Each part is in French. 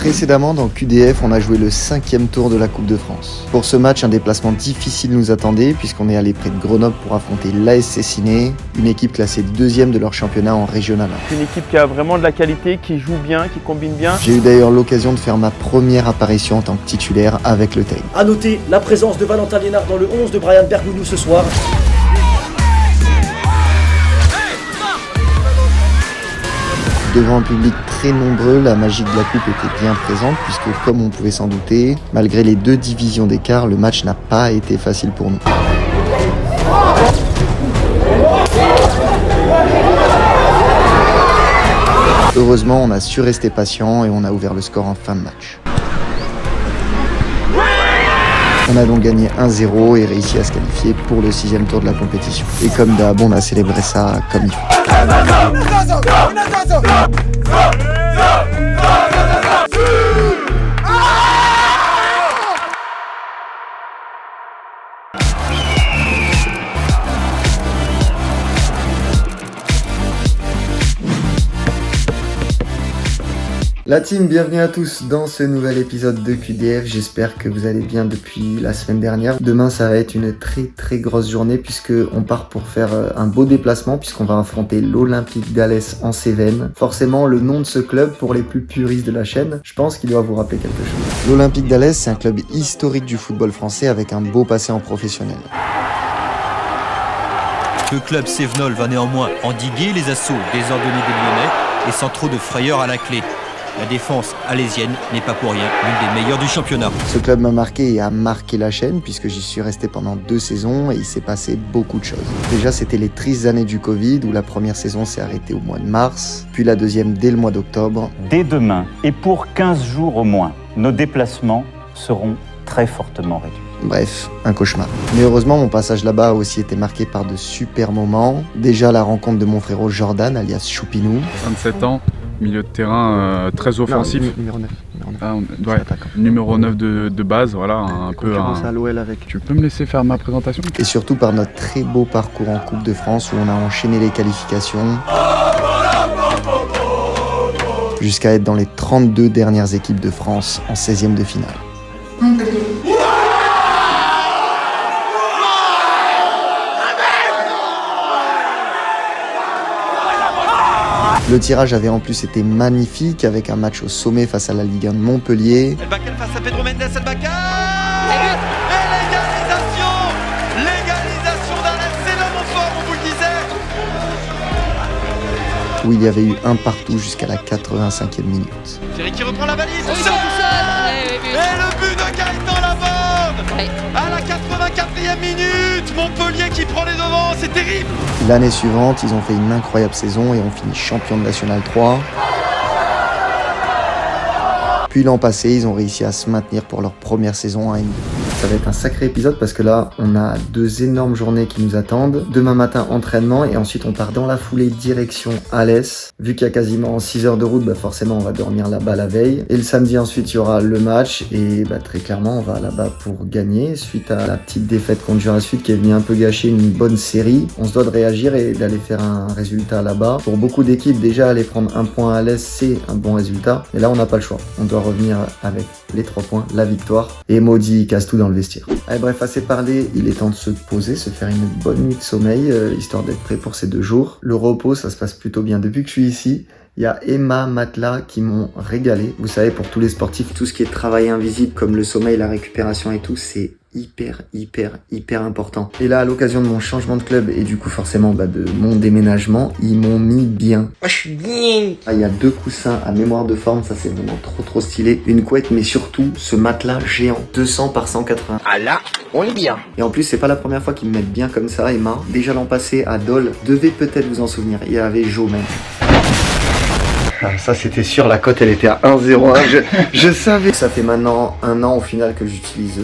Précédemment, dans QDF, on a joué le 5e tour de la Coupe de France. Pour ce match, un déplacement difficile nous attendait puisqu'on est allé près de Grenoble pour affronter l'ASC Ciné, une équipe classée 2e de leur championnat en Régional 1. C'est une équipe qui a vraiment de la qualité, qui joue bien, qui combine bien. J'ai eu d'ailleurs l'occasion de faire ma première apparition en tant que titulaire avec le Teil. A noter la présence de Valentin Liénard dans le 11 de Brian Bergounou ce soir. Devant un public très nombreux, la magie de la coupe était bien présente puisque, comme on pouvait s'en douter, malgré les 2 divisions d'écart, le match n'a pas été facile pour nous. Heureusement, on a su rester patient et on a ouvert le score en fin de match. On a donc gagné 1-0 et réussi à se qualifier pour le 6e tour de la compétition. Et comme d'hab, on a célébré ça comme il faut. La team, bienvenue à tous dans ce nouvel épisode de QDF. J'espère que vous allez bien depuis la semaine dernière. Demain, ça va être une très grosse journée puisque on part pour faire un beau déplacement puisqu'on va affronter l'Olympique d'Alès en Cévennes. Forcément, le nom de ce club, pour les plus puristes de la chaîne, je pense qu'il doit vous rappeler quelque chose. L'Olympique d'Alès, c'est un club historique du football français avec un beau passé en professionnel. Le club cévenol va néanmoins endiguer les assauts désordonnés des Lyonnais et sans trop de frayeur à la clé. La défense alésienne n'est pas pour rien l'une des meilleures du championnat. Ce club m'a marqué et a marqué la chaîne puisque j'y suis resté pendant 2 saisons et il s'est passé beaucoup de choses. Déjà, c'était les tristes années du Covid où la première saison s'est arrêtée au mois de mars, puis la deuxième dès le mois d'octobre. Dès demain et pour 15 jours au moins, nos déplacements seront très fortement réduits. Bref, un cauchemar. Mais heureusement, mon passage là-bas a aussi été marqué par de super moments. Déjà, la rencontre de mon frérot Jordan, alias Choupinou. 27 ans. Milieu de terrain très offensif. Non, numéro 9. Numéro 9 de base, voilà, un peu à l'OL avec. Tu peux me laisser faire ma présentation ? Et surtout par notre très beau parcours en Coupe de France où on a enchaîné les qualifications jusqu'à être dans les 32 dernières équipes de France en 16e de finale. Le tirage avait en plus été magnifique avec un match au sommet face à la Ligue 1 de Montpellier. El Bacal face à Pedro Mendes, El Bacal et l'égalisation d'Alès, c'est l'homme au fort, on vous le disait. Où il y avait eu un partout jusqu'à la 85e minute. Thierry qui reprend la balise, et le but de Gaëtan Laborde à la 84e minute, Montpellier qui prend les devants, c'est terrible. L'année suivante, ils ont fait une incroyable saison et ont fini champion de National 3. Puis l'an passé, ils ont réussi à se maintenir pour leur première saison à N2. Ça va être un sacré épisode parce que là, on a 2 énormes journées qui nous attendent. Demain matin, entraînement et ensuite on part dans la foulée direction Alès. Vu qu'il y a quasiment 6 heures de route, forcément on va dormir là-bas la veille. Et le samedi ensuite, il y aura le match et très clairement, on va là-bas pour gagner. Suite à la petite défaite contre Jura-Sud qui est venue un peu gâcher une bonne série, on se doit de réagir et d'aller faire un résultat là-bas. Pour beaucoup d'équipes, déjà aller prendre un point à Alès, c'est un bon résultat. Et là, on n'a pas le choix. On doit revenir avec les 3 points, la victoire. Et Maudit casse tout dans le vestiaire. Allez, bref, assez parlé, il est temps de se poser, se faire une bonne nuit de sommeil, histoire d'être prêt pour ces 2 jours. Le repos, ça se passe plutôt bien. Depuis que je suis ici, il y a Emma, Matelas qui m'ont régalé. Vous savez, pour tous les sportifs, tout ce qui est travail invisible comme le sommeil, la récupération et tout, c'est hyper important. Et là, à l'occasion de mon changement de club et du coup forcément de mon déménagement, ils m'ont mis bien. Je suis bien. Il y a 2 coussins à mémoire de forme, ça c'est vraiment trop stylé. Une couette, mais surtout ce matelas géant, 200 par 180. Ah là, on est bien. Et en plus, c'est pas la première fois qu'ils me mettent bien comme ça, Emma. Déjà l'an passé à Dole, devez peut-être vous en souvenir, il y avait Joe même. Ça c'était sûr, la cote elle était à 1,01, je savais. Ça fait maintenant 1 an au final que j'utilise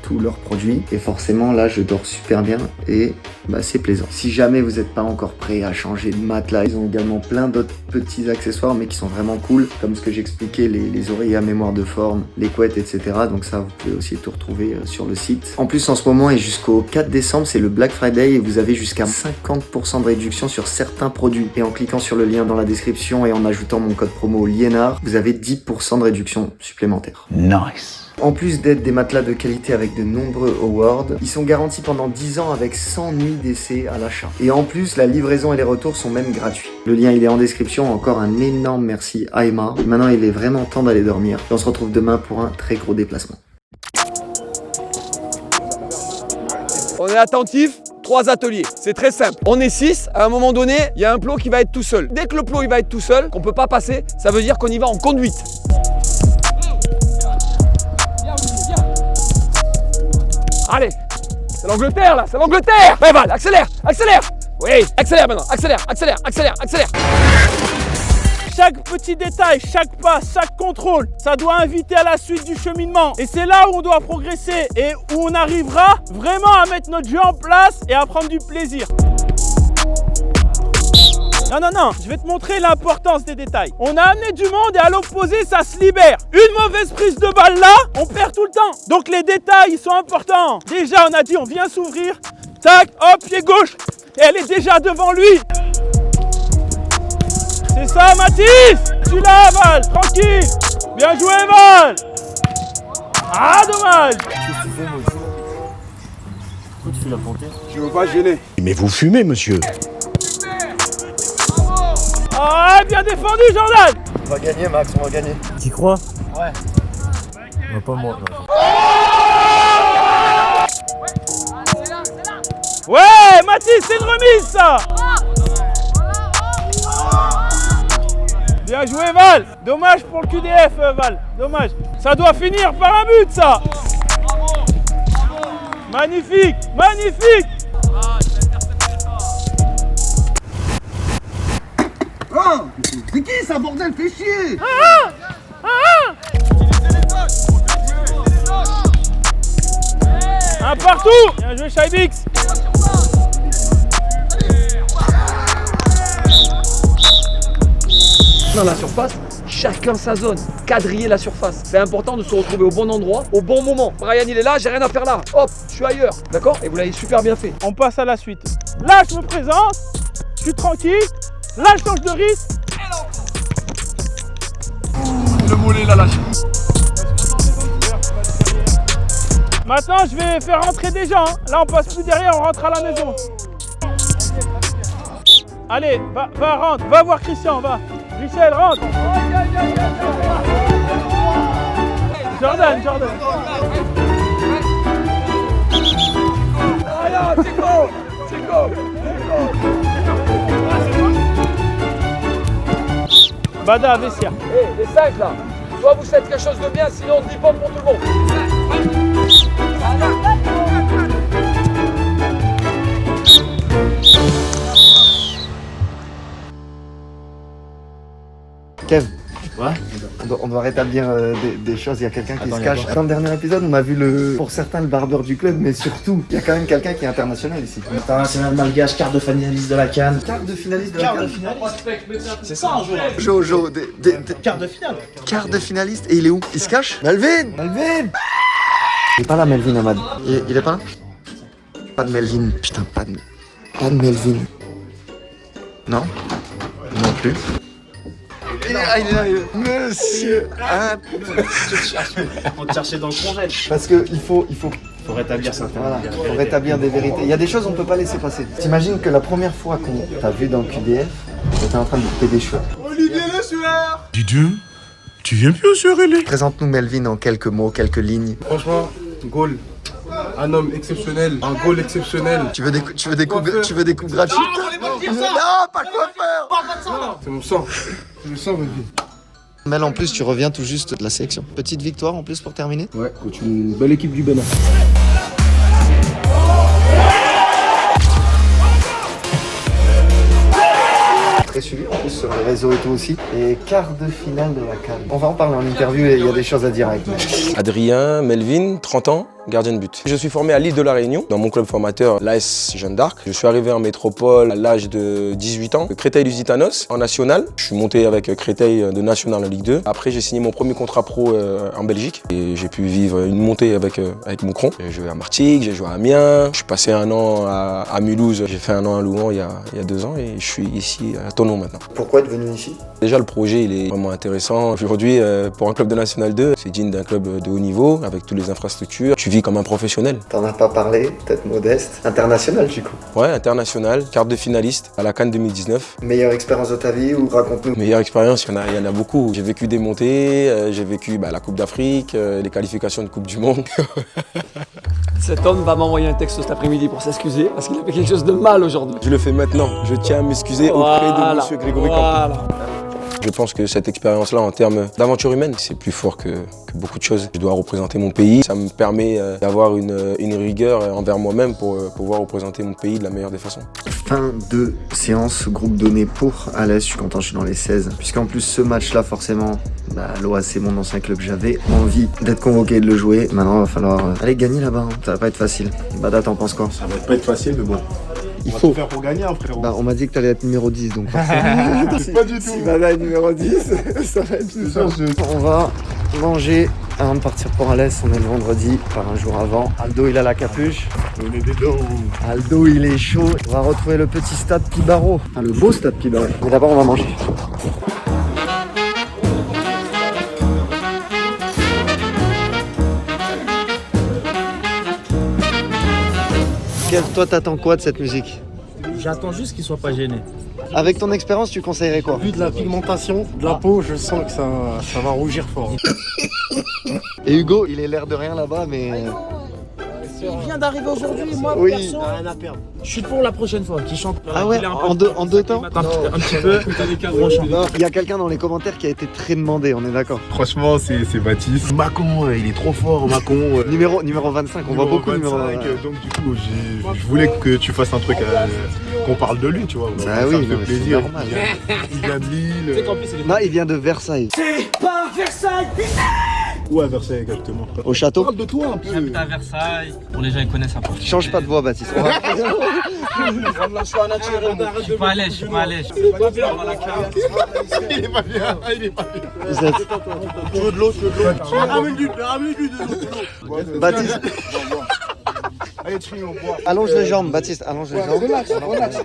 tous leurs produits et forcément là je dors super bien et c'est plaisant. Si jamais vous n'êtes pas encore prêt à changer de matelas, ils ont également plein d'autres petits accessoires mais qui sont vraiment cool, comme ce que j'expliquais, les oreillers à mémoire de forme, les couettes, etc. Donc ça vous pouvez aussi tout retrouver sur le site. En plus en ce moment et jusqu'au 4 décembre c'est le Black Friday et vous avez jusqu'à 50% de réduction sur certains produits. Et en cliquant sur le lien dans la description et en ajoutant utilisant mon code promo Liénard, vous avez 10% de réduction supplémentaire. Nice. En plus d'être des matelas de qualité avec de nombreux awards, ils sont garantis pendant 10 ans avec 100 nuits d'essai à l'achat. Et en plus, la livraison et les retours sont même gratuits. Le lien il est en description, encore un énorme merci à Emma. Maintenant il est vraiment temps d'aller dormir. Et on se retrouve demain pour un très gros déplacement. On est attentif, 3 ateliers, c'est très simple. On est 6, à un moment donné, il y a un plot qui va être tout seul. Dès que le plot il va être tout seul, qu'on ne peut pas passer, ça veut dire qu'on y va en conduite. Allez, c'est l'Angleterre là, c'est l'Angleterre. Ouais, Val, accélère, accélère. Oui, accélère maintenant, accélère, accélère, accélère, accélère. Chaque petit détail, chaque pas, chaque contrôle, ça doit inviter à la suite du cheminement. Et c'est là où on doit progresser et où on arrivera vraiment à mettre notre jeu en place et à prendre du plaisir. Non, je vais te montrer l'importance des détails. On a amené du monde et à l'opposé, ça se libère. Une mauvaise prise de balle là, on perd tout le temps. Donc les détails, ils sont importants. Déjà, on a dit, on vient s'ouvrir. Tac, hop, pied gauche. Et elle est déjà devant lui. C'est ça, Mathis. Tu l'as, Val, tranquille. Bien joué, Val. Ah, dommage. Qu'est-ce que tu fais, moi? Pourquoi tu fais la panthère? Je veux pas gêner. Mais vous fumez, monsieur. Ah, bien défendu, Jordan. On va gagner, Max, on va gagner. T'y crois? Ouais. Non, pas moi. Non. Ouais, Mathis, c'est une remise, ça. Bien joué, Val. Dommage pour le QDF, Val. Dommage. Ça doit finir par un but, ça. Magnifique, magnifique. Oh, c'est qui ça, bordel? Fais chier. Un partout. Bien joué, Shaibix. Dans la surface, chacun sa zone. Quadriller la surface. C'est important de se retrouver au bon endroit, au bon moment. Brian, il est là, j'ai rien à faire là. Hop, je suis ailleurs. D'accord? Et vous l'avez super bien fait. On passe à la suite. Là, je me présente. Je suis tranquille. Là, je change de risque. Le mollet l'a lâché. Maintenant, je vais faire rentrer des gens. Là, on passe plus derrière, on rentre à la maison. Allez, va, rentre. Va voir Christian, va. Michel, rentre. Jordan. Bada, vestiaire. Les 5 là, soit vous faites quelque chose de bien, sinon on dit pas pour tout le monde. Kev, Ouais. on doit rétablir des choses. Il y a quelqu'un qui se cache. Dans le dernier épisode, on a vu pour certains le barbeur du club, mais surtout, il y a quand même quelqu'un qui est international ici. International malgache, quart de finaliste de la CAN. Quart de finaliste de la CAN. C'est ça un joueur. Jojo, Quart de finale. quart de finaliste. Et il est où? Il se cache? Melvin. Il est pas là, Melvin, Ahmad. Il est pas là? Pas de Melvin. Putain, pas de Melvin. Non? Non plus. Il est là. Monsieur. On te cherchait dans le congèle. Parce que il faut Faut rétablir certaines voilà, faut rétablir des vérités. Il y a des choses on peut pas laisser passer. T'imagines que la première fois qu'on t'a vu dans le QDF, t'étais en train de couper des cheveux. Olivier Le Sueur. Didier, tu viens plus au Surélé? Présente-nous Melvin en quelques mots, quelques lignes. Franchement, goal. Un homme exceptionnel, un goal exceptionnel. Tu veux des coups gratuits? Non, pas coiffeur. C'est mon sang. C'est le sang, ma vie. Mel, en plus, tu reviens tout juste de la sélection. Petite victoire en plus pour terminer. Ouais, coach, une belle équipe du Bénin. Très suivi en plus sur les réseaux et tout aussi. Et quart de finale de la CAN. On va en parler en interview et il y a des choses à dire avec Mel. Adrien, Melvin, 30 ans, gardien de but. Je suis formé à l'île de la Réunion, dans mon club formateur, l'AS Jeanne d'Arc. Je suis arrivé en métropole à l'âge de 18 ans, Créteil-Lusitanos, en national. Je suis monté avec Créteil de national en Ligue 2. Après, j'ai signé mon premier contrat pro en Belgique et j'ai pu vivre une montée avec Moucron. J'ai joué à Martigues, j'ai joué à Amiens. Je suis passé un an à Mulhouse. J'ai fait un an à Louvain il y a 2 ans et je suis ici à Thonon maintenant. Pourquoi être venu ici? Déjà, le projet, il est vraiment intéressant. Aujourd'hui, pour un club de National 2, c'est digne d'un club de haut niveau, avec toutes les infrastructures. Tu vis comme un professionnel. T'en as pas parlé, peut-être modeste. International, du coup. Ouais, international, quart de finaliste à la CAN 2019. Meilleure expérience de ta vie ou raconte-nous? Meilleure expérience, il y en a beaucoup. J'ai vécu des montées, j'ai vécu la Coupe d'Afrique, les qualifications de Coupe du Monde. Cet homme va m'envoyer un texte cet après-midi pour s'excuser parce qu'il a fait quelque chose de mal aujourd'hui. Je le fais maintenant. Je tiens à m'excuser auprès de monsieur Grégory Campin. Je pense que cette expérience-là, en termes d'aventure humaine, c'est plus fort que beaucoup de choses. Je dois représenter mon pays. Ça me permet d'avoir une rigueur envers moi-même pour pouvoir représenter mon pays de la meilleure des façons. Fin de séance, groupe donné pour Alès. Je suis content, je suis dans les 16. Puisqu'en plus, ce match-là, forcément, l'OAC, mon ancien club, j'avais envie d'être convoqué et de le jouer. Maintenant, il va falloir aller gagner là-bas. Ça va pas être facile. Bada, t'en penses quoi? Ça va pas être facile, mais bon. Il faut faire pour gagner, frérot. On m'a dit que t'allais être numéro 10, donc forcément. C'est pas du tout. Si Bada est numéro 10, ça va être plus dur. On va manger avant de partir pour Alès. On est le vendredi, par un jour avant. Aldo, il a la capuche. On est des dents. Aldo, il est chaud. On va retrouver le petit stade Pibaro. Enfin, le beau stade Pibaro. Mais d'abord, on va manger. Toi, t'attends quoi de cette musique? J'attends juste qu'il soit pas gêné. Avec ton expérience, tu conseillerais quoi? Vu de la pigmentation de la peau, je sens que ça va rougir fort. Et Hugo, il est l'air de rien là-bas, mais... Il vient d'arriver aujourd'hui, moi, oui. perso, rien à perdre. Je suis pour la prochaine fois, qui chante. Ah ouais, en deux temps? Un petit peu, il y a quelqu'un dans les commentaires qui a été très demandé, on est d'accord? Franchement, c'est Baptiste. Macon, il est trop fort, Macon. Numéro 25, on voit beaucoup 25, numéro 25. Donc du coup, je voulais que tu fasses un truc, qu'on parle de lui, tu vois. Bah ça oui, me fait plaisir. Normal. Il vient de Lille. Non, il vient de Versailles. C'est pas Versailles, Où à Versailles exactement? Au château? Parle de toi un peu. J'habite à Versailles. Pour les gens, ils connaissent un peu. Change pas de voix, Baptiste. Je suis pas à l'aise, je suis pas à l'aise. Il est pas bien, il est pas bien, il est pas bien. Vous êtes... Tu veux de l'eau, ramène-lui de l'eau. Baptiste. Allonge les jambes, Baptiste, allonge les jambes. Relax.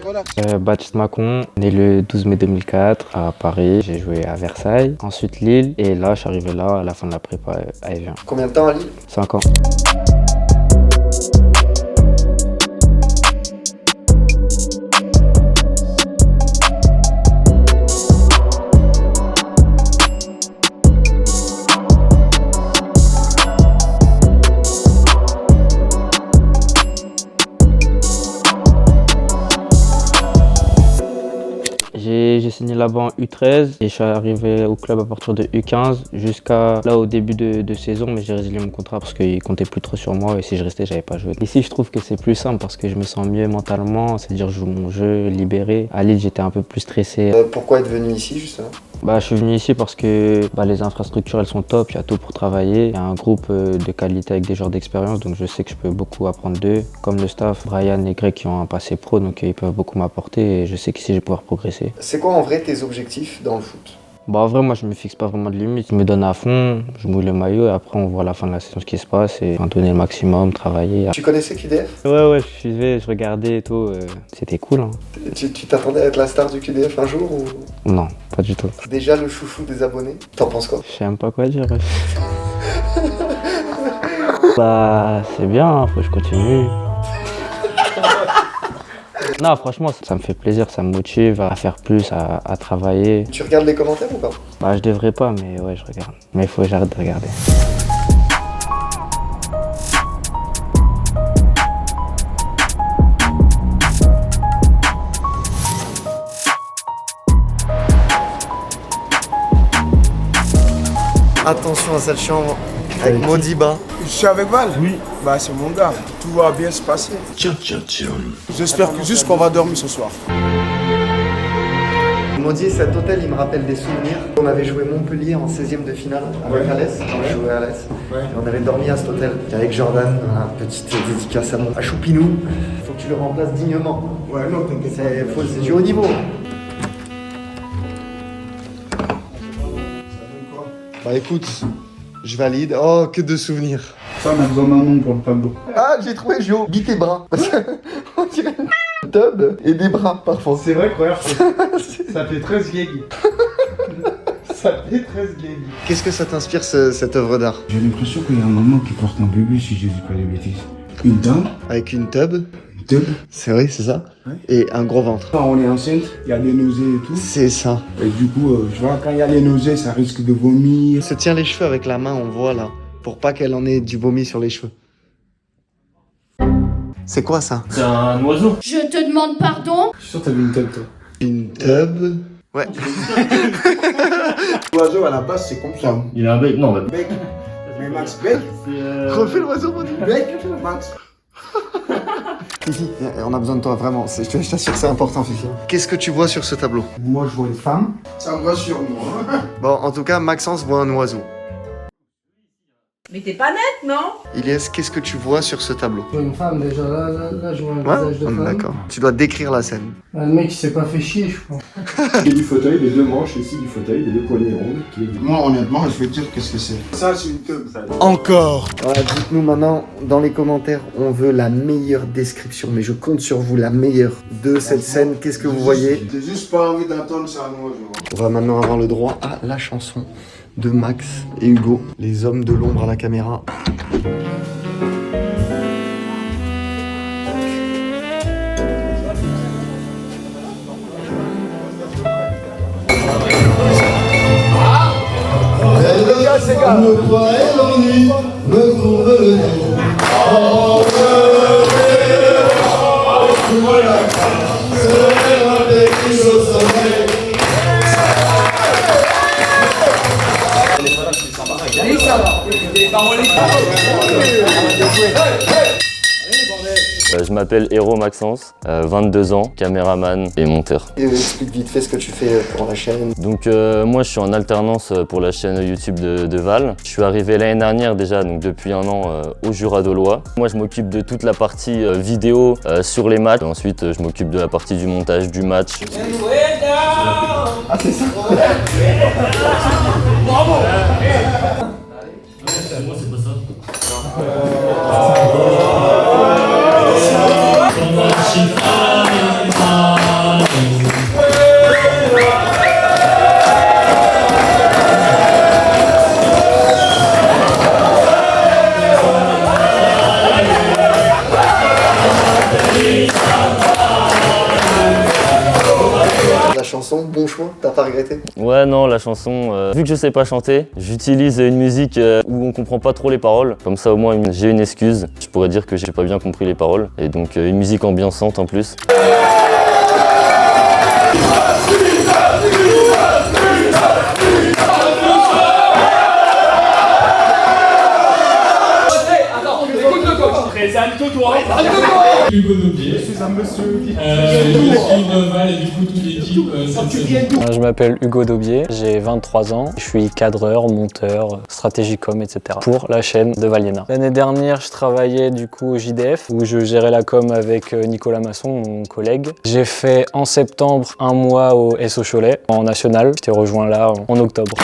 Baptiste Macon, né le 12 mai 2004 à Paris. J'ai joué à Versailles, ensuite Lille, et là, je suis arrivé là à la fin de la prépa à Evian. Combien de temps à Lille? 5 ans. J'ai signé là-bas en U13 et je suis arrivé au club à partir de U15 jusqu'à là au début de saison, mais j'ai résilié mon contrat parce qu'il comptait plus trop sur moi et si je restais, j'avais pas joué. Ici, je trouve que c'est plus simple parce que je me sens mieux mentalement, c'est-à-dire je joue mon jeu libéré. À Lille, j'étais un peu plus stressé. Pourquoi être venu ici justement? Je suis venu ici parce que les infrastructures elles sont top, il y a tout pour travailler. Il y a un groupe de qualité avec des joueurs d'expérience, donc je sais que je peux beaucoup apprendre d'eux. Comme le staff, Brian et Greg qui ont un passé pro, donc ils peuvent beaucoup m'apporter et je sais qu'ici je vais pouvoir progresser. C'est quoi en vrai tes objectifs dans le foot? En vrai, moi je me fixe pas vraiment de limite. Je me donne à fond, je mouille le maillot et après on voit à la fin de la saison ce qui se passe et donner le maximum, travailler. Tu connaissais QDF? Ouais, je suivais, je regardais et tout. C'était cool. Hein. Tu t'attendais à être la star du QDF un jour ou... Non, pas du tout. Déjà le chouchou des abonnés? T'en penses quoi? Je sais même pas quoi dire. C'est bien, faut que je continue. Non, franchement, ça me fait plaisir, ça me motive à faire plus, à travailler. Tu regardes les commentaires ou pas? Je devrais pas, mais ouais, je regarde. Mais il faut que j'arrête de regarder. Attention à cette chambre avec Modiba. Je suis avec Val? Oui. C'est mon gars. Tout va bien se passer. J'espère juste qu'on va dormir ce soir. m'ont dit cet hôtel il me rappelle des souvenirs. On avait joué Montpellier en 16e de finale avec Alès, on jouait à Alès. Et on avait dormi à cet hôtel avec Jordan, une petite dédicace à Choupinou. Faut que tu le remplaces dignement. Ouais, non, t'inquiète. C'est du haut niveau. Bah écoute, je valide. Oh, que de souvenirs. Ça, on a besoin d'un nom pour le tableau. Ah, j'ai trouvé Géo. Bite tes bras. Parce qu'on dirait une tub et des bras parfois. C'est vrai, regarde, ça fait 13 gigs. Ça fait 13 gigs. Qu'est-ce que ça t'inspire cette œuvre d'art? J'ai l'impression qu'il y a un maman qui porte un bébé, si je dis pas de bêtises. Une dame. Avec une tub. Une tub. C'est vrai, c'est ça. Ouais. Et un gros ventre. Quand on est enceinte, il y a des nausées et tout. C'est ça. Et du coup, je vois, quand il y a les nausées, ça risque de vomir. Se tient les cheveux avec la main, on voit là. Pour pas qu'elle en ait du vomi sur les cheveux. C'est quoi ça? C'est un oiseau. Je te demande pardon. Je suis sûr que t'as vu une tub, toi. Une tub. Ouais. L'oiseau à la base, c'est comme ça. Il a un bec. Non, bah. Bec. Mais Max, bec. Refais l'oiseau, mon dieu. Bec, Max. Fifi, on a besoin de toi, vraiment. Je t'assure que c'est important, Fifi. Qu'est-ce que tu vois sur ce tableau? Moi, je vois une femme. Ça me rassure, moi. Bon, en tout cas, Maxence voit un oiseau. Mais t'es pas nette, non? Ilyes, qu'est-ce que tu vois sur ce tableau? Je vois une femme déjà, là je vois un visage de femme. D'accord. Tu dois décrire la scène. Le mec il s'est pas fait chier, je crois. Il y a du fauteuil, les deux manches ici du fauteuil, les deux poignées rondes. Moi, honnêtement, je vais te dire qu'est-ce que c'est. Ça, c'est une tube, ça. Encore. Voilà, dites-nous maintenant dans les commentaires, on veut la meilleure description, mais je compte sur vous, la meilleure de cette scène. Qu'est-ce que vous voyez? J'ai juste pas envie d'entendre ça, moi, je vois. On va maintenant avoir le droit à la chanson de Max et Hugo, les hommes de l'ombre à la caméra. Me croit et l'ennui me courbe le dos. Voilà, c'est un petit au sommeil. Je m'appelle Héro Maxence, 22 ans, caméraman et monteur. Et explique vite fait ce que tu fais pour la chaîne. Donc moi je suis en alternance pour la chaîne YouTube de Val. Je suis arrivé l'année dernière déjà, donc depuis un an au Jura d'Aulois. Moi je m'occupe de toute la partie vidéo sur les matchs. Ensuite je m'occupe de la partie du montage du match. Ah c'est ça. Bravo. Moi c'est pas ça. La chanson, bon choix, t'as pas regretté? Ouais non, la chanson, vu que je sais pas chanter, j'utilise une musique où on comprend pas trop les paroles. Comme ça au moins j'ai une excuse. Je pourrais dire que j'ai pas bien compris les paroles. Et donc une musique ambiançante en plus. Hugo Daubier. Je suis un monsieur. Je suis Val et du coup toute l'équipe. Je m'appelle Hugo Daubier, j'ai 23 ans. Je suis cadreur, monteur, stratégicom, etc. pour la chaîne de Valiena. L'année dernière, je travaillais du coup au JDF où je gérais la com avec Nicolas Masson, mon collègue. J'ai fait en septembre un mois au SO Cholet en national. Je t'ai rejoint là en octobre.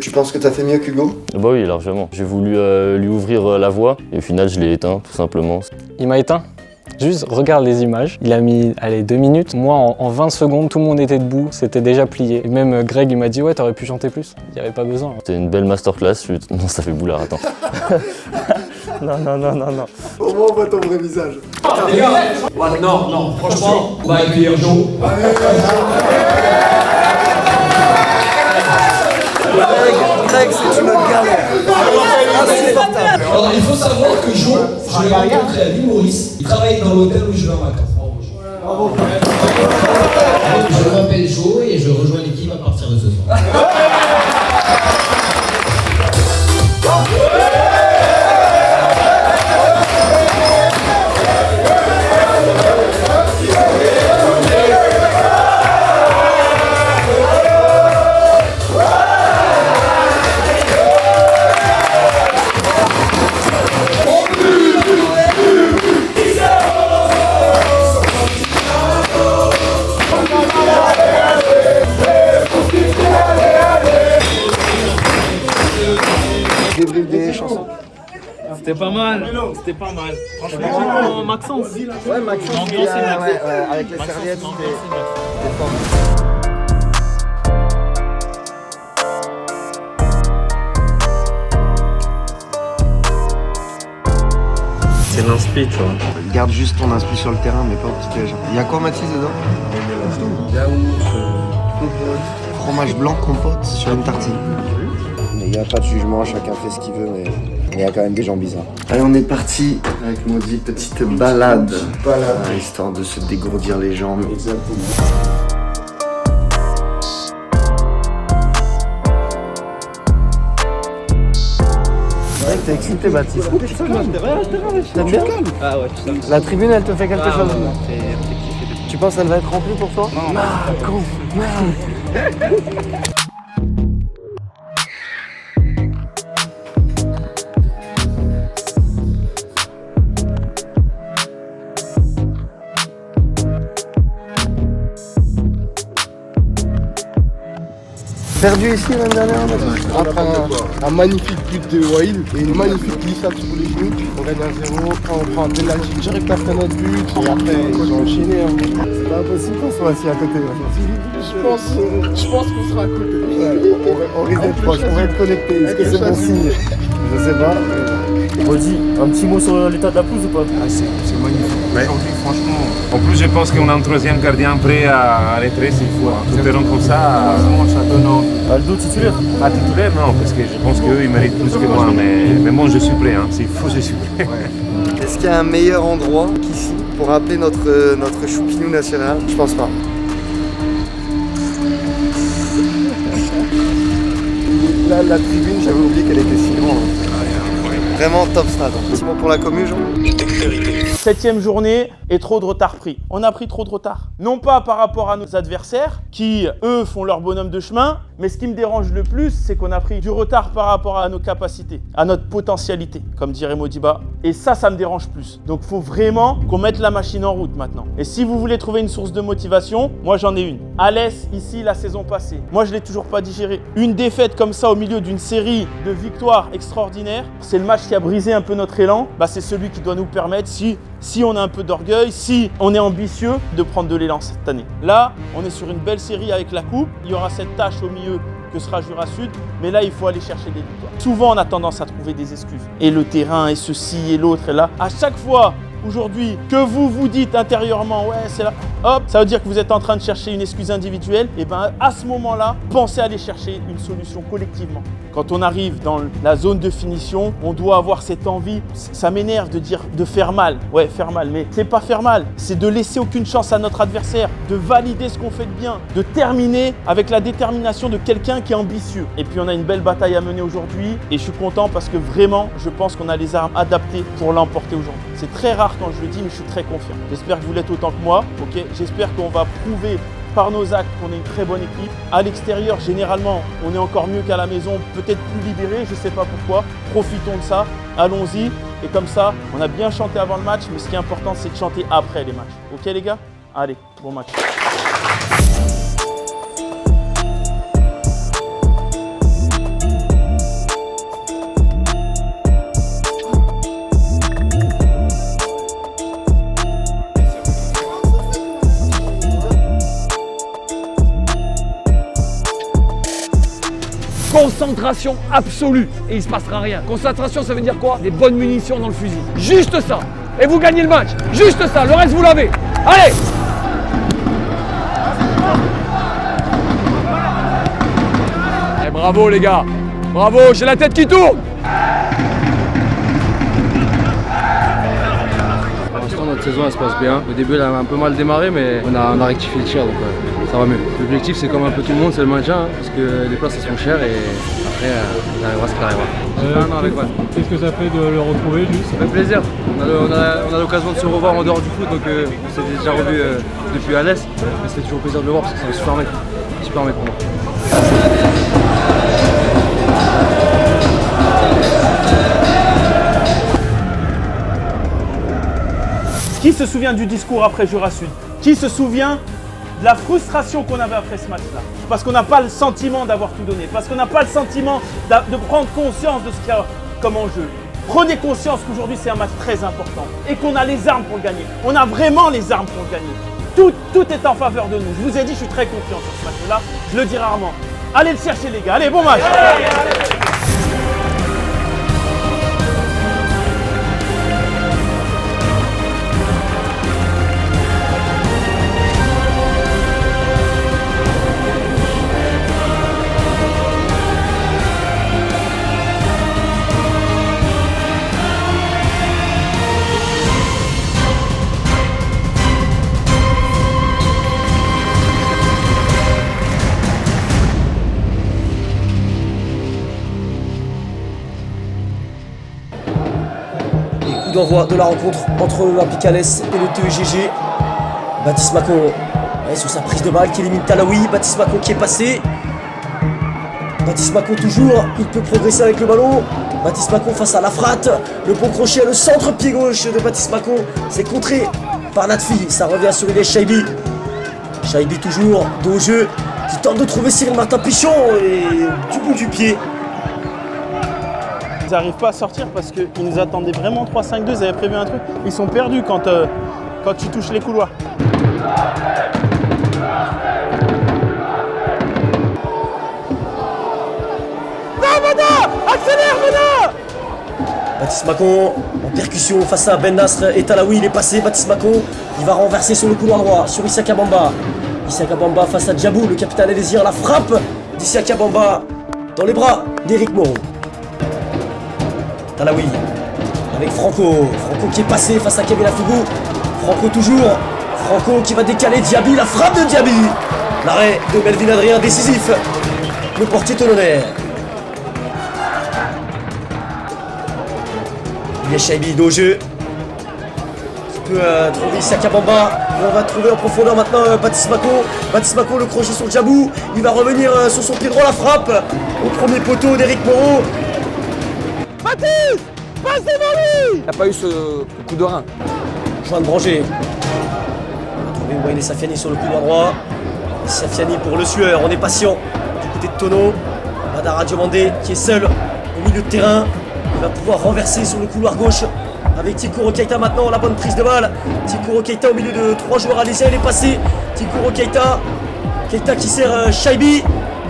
Tu penses que t'as fait mieux qu'Hugo? Bah oui, largement. J'ai voulu lui ouvrir la voie et au final je l'ai éteint tout simplement. Il m'a éteint. Juste regarde les images. Il a mis, allez, 2 minutes. Moi, en 20 secondes, tout le monde était debout. C'était déjà plié. Et même Greg, il m'a dit, ouais, t'aurais pu chanter plus. Il n'y avait pas besoin. C'était une belle masterclass. Non, ça fait boulard, attends. non. Au moins, on voit ton vrai visage. Les gars, ouais, non, franchement, on va accueillir Joe. Greg, c'est une galère. insupportable. Alors il faut savoir que Jo, je l'ai rencontré à l'île Maurice, il travaille dans l'hôtel où je vais en vacances. Bravo. Je m'appelle Jo et je rejoins l'équipe à partir de ce soir. Débrief des chansons. C'était pas mal, c'était pas mal. Franchement, Maxence. Ouais, Maxence, avec les serviettes, c'était fort. C'est l'inspi, tu vois. Garde juste ton inspi sur le terrain, mais pas au petit-déj. Il y a quoi, Mathis, dedans? Yaourt, compote. Fromage blanc, compote sur une tartine. Mais il n'y a pas de jugement, chacun fait ce qu'il veut, mais il y a quand même des gens bizarres. Allez, on est parti avec Maudit, petite balade. Histoire de se dégourdir les jambes. Exactement. T'es excité, Baptiste. T'aimes bien? Ah ouais, putain. La tribune, elle te fait quelque chose? Tu penses qu'elle va être remplie pour toi? Non. Perdu ici l'année dernière, Après un magnifique but de Waïl et une magnifique glissade sur les genoux, on gagne 1-0, on prend un penalty direct après notre but et après ils ont enchaîné. C'est pas impossible qu'on soit assis à côté. Je pense qu'on sera à côté. On risque d'être proche, on va être connecté. Est-ce que c'est bon signe? Je sais pas. Maudit, un petit mot sur l'état de la pelouse ou pas? C'est magnifique. Aujourd'hui, franchement. En plus, je pense qu'on a un troisième gardien prêt à rentrer s'il faut. Tout est rond comme ça. Ça donne envie. Aldo titulaire? Pas titulaire, non, parce que je pense qu'eux, ils méritent plus que moi. Mais bon, je suis prêt. S'il faut, je suis prêt. Est-ce qu'il y a un meilleur endroit qu'ici pour appeler notre choupinou national? Je pense pas. Là, la tribune, j'avais oublié qu'elle était si grande. Vraiment top stade. Petit mot pour la commune, Jean. 7e journée et trop de retard pris. On a pris trop de retard. Non pas par rapport à nos adversaires qui, eux, font leur bonhomme de chemin, mais ce qui me dérange le plus, c'est qu'on a pris du retard par rapport à nos capacités, à notre potentialité, comme dirait Modiba. Et ça me dérange plus. Donc il faut vraiment qu'on mette la machine en route maintenant. Et si vous voulez trouver une source de motivation, moi j'en ai une. Alès, ici, la saison passée. Moi je l'ai toujours pas digéré. Une défaite comme ça au milieu d'une série de victoires extraordinaires, c'est le match qui a brisé un peu notre élan. C'est celui qui doit nous permettre, si on a un peu d'orgueil, si on est ambitieux, de prendre de l'élan cette année. Là, on est sur une belle série avec la coupe. Il y aura cette tâche au milieu que sera Jura Sud, mais là, il faut aller chercher des victoires. Souvent, on a tendance à trouver des excuses. Et le terrain, et ceci, et l'autre, et là. À chaque fois, aujourd'hui, que vous vous dites intérieurement, ouais, c'est là, hop, ça veut dire que vous êtes en train de chercher une excuse individuelle. Et bien, à ce moment-là, pensez à aller chercher une solution collectivement. Quand on arrive dans la zone de finition, on doit avoir cette envie. Ça m'énerve de dire de faire mal. Ouais, faire mal, mais c'est pas faire mal. C'est de laisser aucune chance à notre adversaire, de valider ce qu'on fait de bien, de terminer avec la détermination de quelqu'un qui est ambitieux. Et puis, on a une belle bataille à mener aujourd'hui. Et je suis content parce que vraiment, je pense qu'on a les armes adaptées pour l'emporter aujourd'hui. C'est très rare quand je le dis, mais je suis très confiant. J'espère que vous l'êtes autant que moi. Ok, j'espère qu'on va prouver par nos actes qu'on est une très bonne équipe. À l'extérieur, généralement, on est encore mieux qu'à la maison, peut-être plus libéré, je ne sais pas pourquoi. Profitons de ça, allons-y. Et comme ça, on a bien chanté avant le match, mais ce qui est important, c'est de chanter après les matchs. Ok les gars? Allez, bon match. Concentration absolue et il se passera rien. Concentration, ça veut dire quoi? Des bonnes munitions dans le fusil. Juste ça. Et vous gagnez le match. Juste ça. Le reste, vous l'avez. Allez! Et bravo les gars. Bravo, j'ai la tête qui tourne. notre saison elle se passe bien. Au début elle a un peu mal démarré mais on a rectifié le tir donc ça va mieux. L'objectif c'est comme un peu tout le monde, c'est le maintien hein, parce que les places elles sont chères et après on arrivera ce qu'il arrivera. J'ai fait un an avec Val. Qu'est-ce que ça fait de le retrouver lui? Ça fait plaisir. On a l'occasion de se revoir en dehors du foot donc on s'est déjà revu depuis à l'Est. Mais c'était toujours plaisir de le voir parce que c'est un super mec. Super mec pour moi. Qui se souvient du discours après Jura Sud? Qui se souvient de la frustration qu'on avait après ce match-là? Parce qu'on n'a pas le sentiment d'avoir tout donné, parce qu'on n'a pas le sentiment de prendre conscience de ce qu'il y a comme enjeu. Prenez conscience qu'aujourd'hui c'est un match très important et qu'on a les armes pour le gagner. On a vraiment les armes pour le gagner. Tout est en faveur de nous. Je vous ai dit, je suis très confiant sur ce match-là. Je le dis rarement. Allez le chercher les gars. Allez, bon match. D'envoi de la rencontre entre l'Olympique Alès et le TEGG. Baptiste Macon sur sa prise de balle qui élimine Talaoui. Baptiste Macon qui est passé. Baptiste Macon toujours, il peut progresser avec le ballon. Baptiste Macon face à Lafrate. Le bon crochet, le centre pied gauche de Baptiste Macon. C'est contré par Natfi. Ça revient sur Ilyes Chaibi. Chaibi toujours, dos au jeu, qui tente de trouver Cyril Martin Pichon et du bout du pied. Ils n'arrivent pas à sortir parce qu'ils nous attendaient vraiment 3-5-2, ils avaient prévu un truc. Ils sont perdus quand tu touches les couloirs. Accélère, Mena! Baptiste Macon en percussion face à Ben Nasr et Talaoui, il est passé. Baptiste Macon, il va renverser sur le couloir droit sur Issaka Bamba. Issaka Bamba face à Djabou, le capitaine Elésir, la frappe d'Issaka Bamba dans les bras d'Éric Moreau. Talaoui avec Franco. Franco qui est passé face à Kevin Afougou. Franco toujours. Franco qui va décaler Diaby. La frappe de Diaby. L'arrêt de Melvin Adrien décisif. Le portier Tolonaire. Ilyes Chaibi dos au jeu. Qui peut trouver Issaka Bamba. Et on va trouver en profondeur maintenant Baptiste Macon. Baptiste Macon le crochet sur Djabou. Il va revenir sur son pied droit la frappe. Au premier poteau d'Éric Moreau. Baptiste, passe devant lui! Il n'a pas eu ce coup de rein. Joanne Branger. On va trouver Waïné Safiani sur le couloir droit. Safiani pour le sueur, on est patient. Du côté de Tono, Badara Diomandé qui est seul au milieu de terrain. Il va pouvoir renverser sur le couloir gauche avec Tikuro Keita maintenant, la bonne prise de balle. Tikuro Keita au milieu de 3 joueurs alésiens, il est passé. Tikuro Keita. Keita qui sert Chaibi.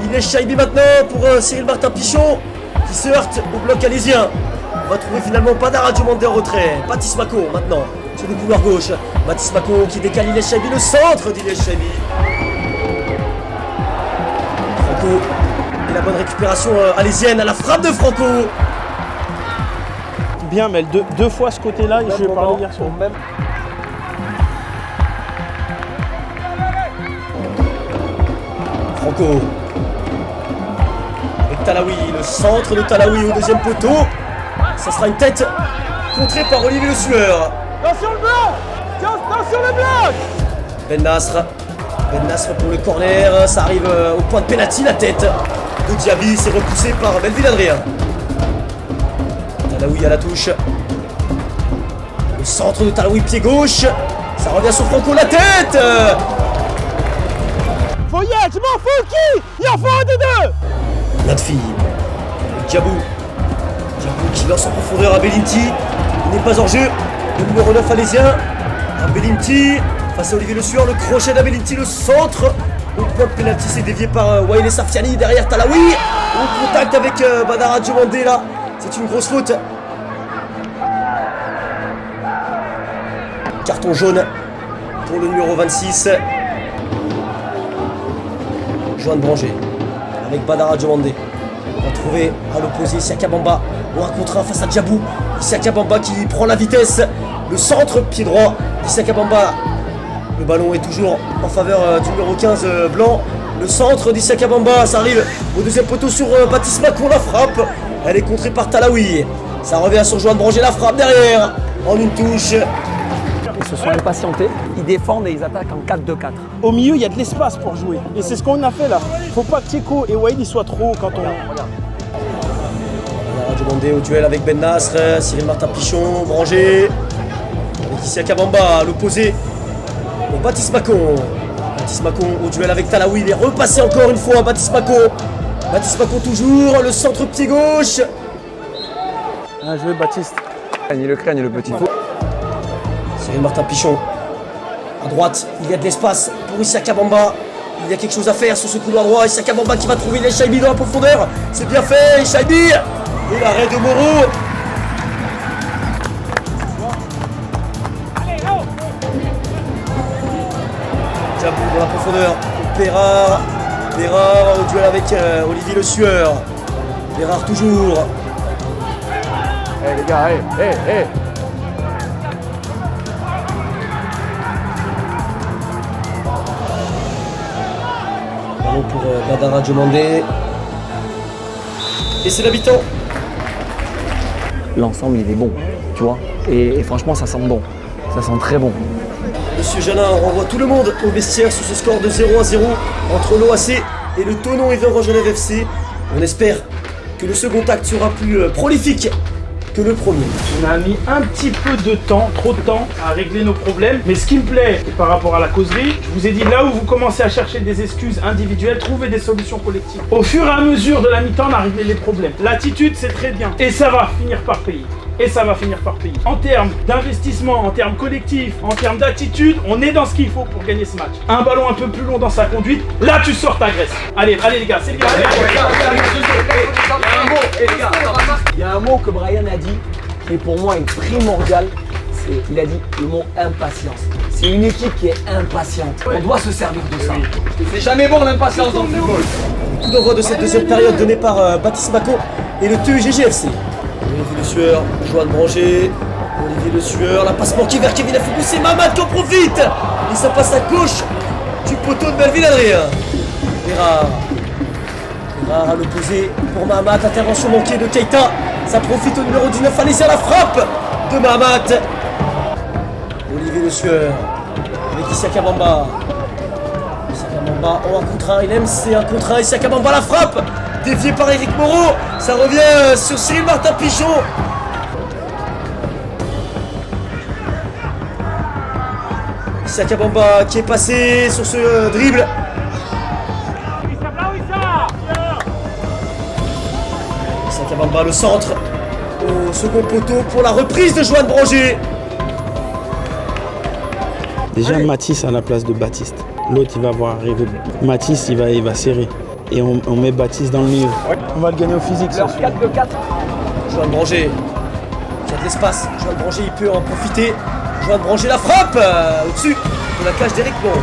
Il est Chaibi maintenant pour Cyril Martin Pichon. Qui se heurte au bloc alésien. On va trouver finalement Badara Diomandé en retrait. Baptiste Macon maintenant sur le couloir gauche. Baptiste Macon qui décale Ilyes Chaibi, le centre d'Ilyes Chaibi. Franco et la bonne récupération alésienne à la frappe de Franco. Bien, mais deux fois ce côté-là, je vais parler hier soir. Franco. Talaoui, le centre de Talaoui au deuxième poteau. Ça sera une tête contrée par Olivier Le Sueur. Attention le bloc! Attention le bloc! Ben Nasr. Ben Nasr pour le corner. Ça arrive au point de pénalty, la tête de Diaby. C'est repoussé par Melvin Adrien. Talaoui à la touche. Le centre de Talaoui, pied gauche. Ça revient sur Franco, la tête! Faut y être, je m'en fous qui! Il en faut un des deux! Natfi, Djabou qui lance en profondeur à Belinti, il n'est pas en jeu, le numéro 9 alésien, Belinti face à Olivier Le Sueur, le crochet d'Abelinti, le centre, au point de pénalty, c'est dévié par Waïné Safiani derrière Talaoui, au contact avec Badara Diomandé là, c'est une grosse faute. Carton jaune pour le numéro 26, Joanne Branger. Avec Badara Diomandé. On va trouver à l'opposé Issaka Bamba. Ou un contre un face à Djabou. Issaka Bamba qui prend la vitesse. Le centre, pied droit d'Issaka Bamba. Le ballon est toujours en faveur du numéro 15 blanc. Le centre d'Issaka Bamba, ça arrive au deuxième poteau sur Baptiste Macon, la frappe. Elle est contrée par Talaoui. Ça revient sur Joanne Branger, la frappe derrière, en une touche. Ils se sont impatientés, ils défendent et ils attaquent en 4-2-4. Au milieu, il y a de l'espace pour jouer. Et c'est ce qu'on a fait là. Faut pas que Tcheko et Waïd soient trop hauts quand on... Radio Bandé au duel avec Ben Nasr, Cyril Martin Pichon, Branger. Avec Issaka Bamba à l'opposé. Pour Baptiste Macon. Baptiste Macon au duel avec Talaoui. Il est repassé encore une fois. Baptiste Macon. Baptiste Macon toujours. Le centre pied gauche. Bien joué Baptiste. Il le craigne le petit. Cyril Martin Pichon. À droite, il y a de l'espace pour Issaka Bamba. Il y a quelque chose à faire sur ce couloir droit. Issaka Bamba qui va trouver les Shaibi dans la profondeur. C'est bien fait, Shaibi. Et l'arrêt de Moreau. Jabou dans la profondeur. Bérard au duel avec Olivier Le Sueur. Bérard toujours. Les gars, Ballon pour Badara Diomandé. Et c'est l'habitant. L'ensemble, il est bon, tu vois. Et franchement, ça sent bon. Ça sent très bon. Monsieur Janin renvoie tout le monde au vestiaire sur ce score de 0-0 entre l'OAC et le Thonon Évreux Genève FC. On espère que le second acte sera plus prolifique que le premier. On a mis un petit peu de temps, trop de temps, à régler nos problèmes. Mais ce qui me plaît, et par rapport à la causerie, je vous ai dit, là où vous commencez à chercher des excuses individuelles, trouvez des solutions collectives. Au fur et à mesure de la mi-temps, on a réglé les problèmes. L'attitude, c'est très bien. Et ça va finir par payer. En termes d'investissement, en termes collectifs, en termes d'attitude, on est dans ce qu'il faut pour gagner ce match. Un ballon un peu plus long dans sa conduite, là tu sors ta graisse. Allez les gars, c'est bien. Il y a un mot que Brian a dit, qui pour moi est primordial. Il a dit le mot impatience. C'est une équipe qui est impatiente. On doit se servir de ça. C'est jamais bon l'impatience dans le football. Coup d'envoi de cette deuxième période donné par Baptiste Macon et le TEGGFC. Olivier Le Sueur, Joanne Branger, Olivier Le Sueur, la passe manquée vers Kevin Afibou, c'est Mamad qui en profite. Et ça passe à gauche du poteau de Melvin Adrien. Bérard à l'opposé pour Mahamat, intervention manquée de Keita. Ça profite au numéro 19, allez-y à la frappe de Mahamat. Olivier Le Sueur avec Issaka Bamba. Issaka Bamba en 1 contre 1, il aime, c'est 1 contre 1. Issaka Bamba la frappe, dévié par Eric Moreau. Ça revient sur Cyril Martin Pichon. Issaka Bamba qui est passé sur ce dribble. Issaka Bamba le centre au second poteau pour la reprise de Joanne Branger. Déjà Mathis à la place de Baptiste. L'autre il va voir arriver. Mathis il va serrer. Et on met Baptiste dans le milieu. On va le gagner au physique. Leur 4-2-4. Joanne Branger qui a de l'espace. Joanne Branger il peut en profiter. Joanne Branger la frappe au-dessus de la cage d'Eric Moreau.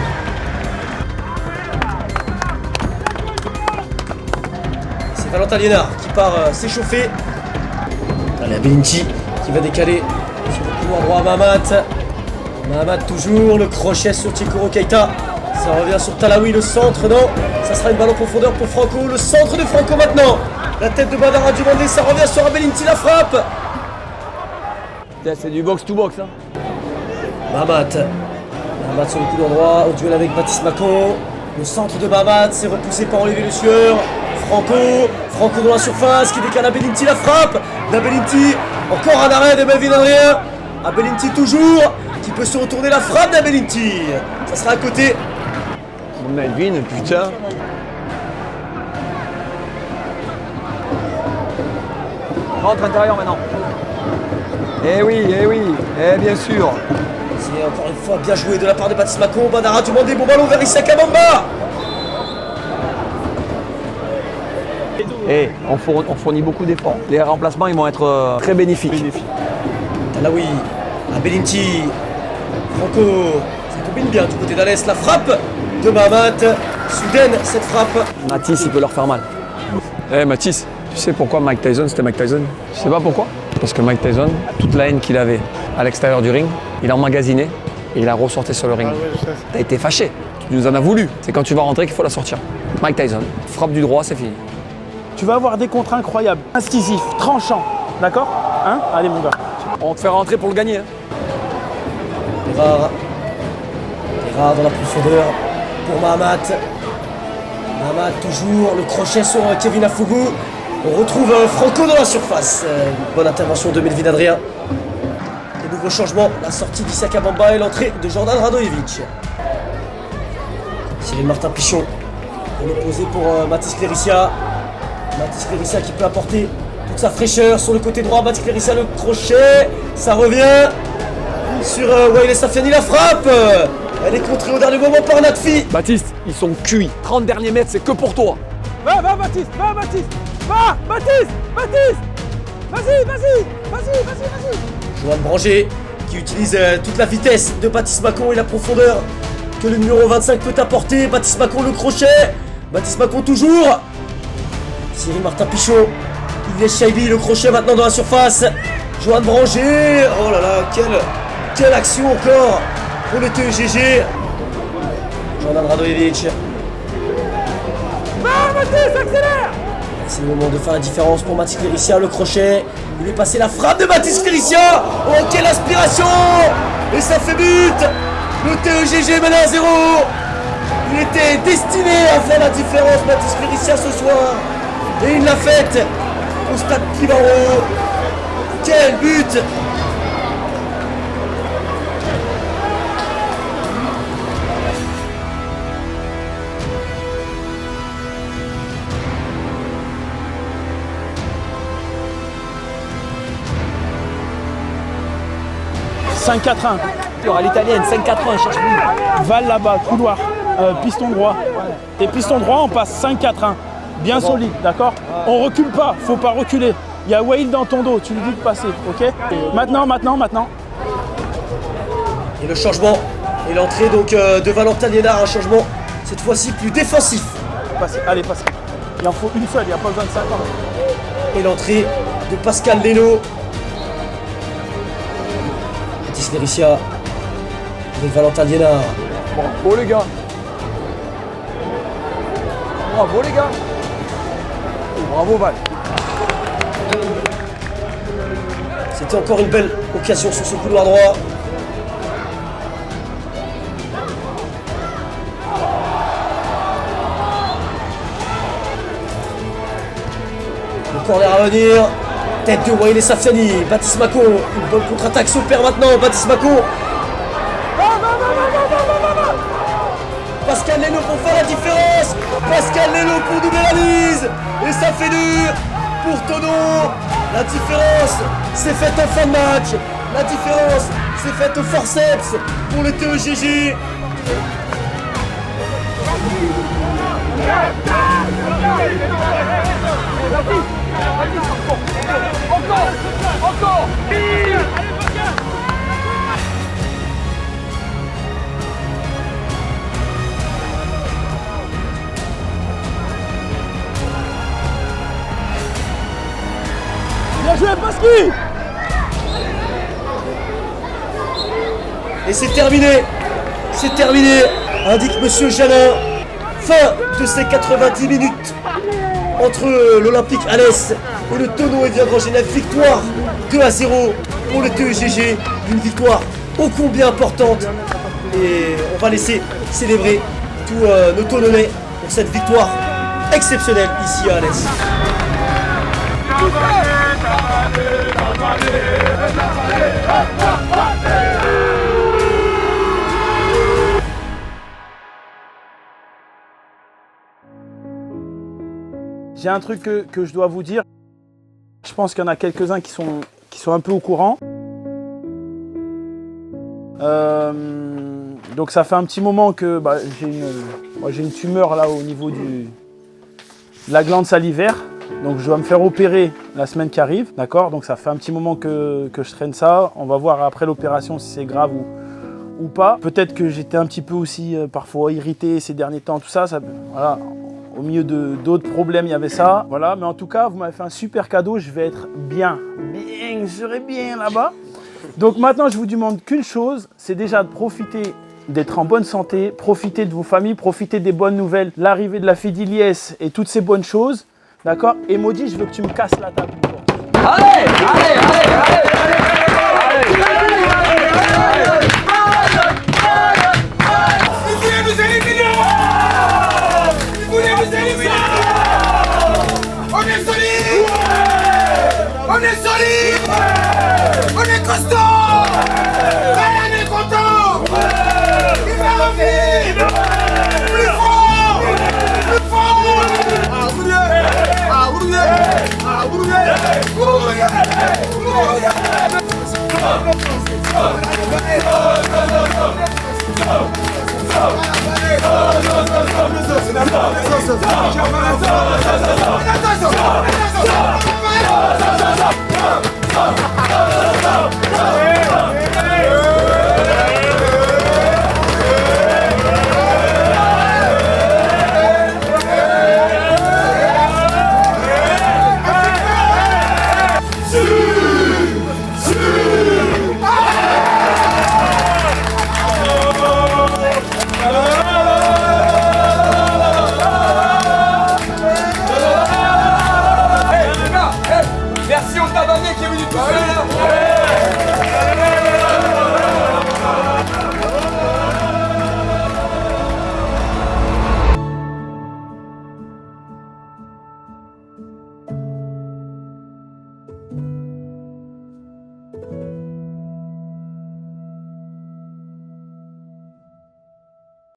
C'est Valentin Liénard qui part s'échauffer. Allez, Belinti qui va décaler sur le couloir droit à Mahamat. Mahamat toujours, le crochet sur Tchekoro Keita. Ça revient sur Talaoui, le centre, non. Ça sera une balle en profondeur pour Franco. Le centre de Franco maintenant. La tête de Badara Diomandé, ça revient sur Abelinti, la frappe. C'est du box to box. Hein. Mahamat sur le couloir droit, au duel avec Baptiste Macon. Le centre de Mahamat, c'est repoussé par Olivier Le Sueur. Franco dans la surface qui décale Abelinti, la frappe d'Abelinti. Encore un arrêt de Melvin Adrien. Abelinti toujours, qui peut se retourner, la frappe d'Abelinti. Ça sera à côté. Melvin, putain. Rentre intérieur maintenant. Eh oui, bien sûr. C'est encore une fois bien joué de la part de Baptiste Macon. Badara Diomandé, bon ballon vers Issaka Bamba. On fournit beaucoup d'efforts. Les remplacements ils vont être très bénéfiques. Talaoui, Abelinti, Franco, ça combine bien du côté d'Alès, la frappe de Mahamat, soudaine cette frappe. Mathis il peut leur faire mal. Mathis, tu sais pourquoi Mike Tyson c'était Mike Tyson? Tu sais pas pourquoi? Parce que Mike Tyson, toute la haine qu'il avait à l'extérieur du ring, il emmagasinait et il a ressorti sur le ring. Ah ouais, je sais. T'as été fâché, tu nous en as voulu. C'est quand tu vas rentrer qu'il faut la sortir. Mike Tyson, frappe du droit, c'est fini. Tu vas avoir des contres incroyables, incisifs, tranchants, d'accord? Hein? Allez mon gars. On te fait rentrer pour le gagner. Hein. Pereira dans la profondeur pour Mahamat. Mahamat toujours, le crochet sur Kevin Afougou. On retrouve Franco dans la surface. Bonne intervention de Melvin Adrien. Et nouveau changement, la sortie d'Issaka Bamba et l'entrée de Jordan Radojevic. Cyril Martin Pichon pour l'opposé pour Mathis Cléricia. Mathis Cléricia qui peut apporter toute sa fraîcheur sur le côté droit. Mathis Cléricia, le crochet, ça revient sur Wael Safiani, la frappe. Elle est contrée au dernier moment par Natfi. Baptiste, ils sont cuits. 30 derniers mètres, c'est que pour toi. Va Baptiste, va Baptiste, va Baptiste, Baptiste. Vas-y. Johan Branger qui utilise toute la vitesse de Baptiste Macon et la profondeur que le numéro 25 peut apporter. Baptiste Macon, le crochet. Baptiste Macon toujours. Cyril Martin Pichot. Ilyes Chaibi, le crochet maintenant dans la surface. Johan Branger. Oh là là, quelle action encore pour le TEGG. Jordan Radojevic. Va Baptiste, accélère. C'est le moment de faire la différence pour Mathis Cléricia, le crochet. Il est passé la frappe de Mathis Cléricia. Oh, quelle inspiration. Et ça fait but. Le TEGG mène à 0. Il était destiné à faire la différence, Mathis Cléricia, ce soir. Et il l'a faite au stade Kivaro. Quel but. « 5-4-1. Il y aura l'italienne, 5-4-1, cherche plus. Val là-bas, couloir, piston droit. Et piston droit, on passe 5-4-1. Bien solide, d'accord? On recule pas, faut pas reculer. Il y a Wael dans ton dos, tu lui dis de passer, ok? Maintenant. Et le changement, et l'entrée donc de Valentin Liénard, un changement cette fois-ci plus défensif. Passez, allez, passez. Il en faut une seule, il n'y a pas besoin de 50. Et l'entrée de Pascal Leno. Mathis Cléricia avec Valentin Liénard. Bravo les gars. Bravo les gars. Bravo Val. C'était encore une belle occasion sur ce couloir droit. Le corner à venir. Tête de Wael Safiani. Baptiste Macon. Une bonne contre-attaque s'opère maintenant. Baptiste Macon. Pascal Leno pour faire la différence. Pascal Leno pour doubler la mise. Et ça fait dur pour Tono. La différence s'est faite en fin de match. La différence s'est faite au forceps pour le TEGG. Encore. Bien joué, Pasqui. Et c'est terminé. C'est terminé, indique Monsieur Janin. Fin de ces 90 minutes entre l'Olympique Alès et le Tono et Vienne-Grangena. Victoire 2-0 pour le TEGG. Une victoire ô combien importante. Et on va laisser célébrer tous nos Tononnais pour cette victoire exceptionnelle ici à Alès. J'ai un truc que je dois vous dire. Je pense qu'il y en a quelques-uns qui sont un peu au courant. Donc ça fait un petit moment que j'ai une tumeur là au niveau de la glande salivaire. Donc je dois me faire opérer la semaine qui arrive, d'accord? Donc ça fait un petit moment que je traîne ça. On va voir après l'opération si c'est grave ou pas. Peut-être que j'étais un petit peu aussi parfois irrité ces derniers temps, tout ça voilà. Au milieu d'autres problèmes, il y avait ça. Voilà, mais en tout cas, vous m'avez fait un super cadeau. Je vais être bien. Je serai bien là-bas. Donc maintenant, je vous demande qu'une chose, c'est déjà de profiter d'être en bonne santé, profiter de vos familles, profiter des bonnes nouvelles, l'arrivée de la fille d'Iliès et toutes ces bonnes choses. D'accord? Et Maudit, je veux que tu me casses la table. Allez, On est solide, on est costaud, Ryan est content, il va revenir, plus fort, plus fort.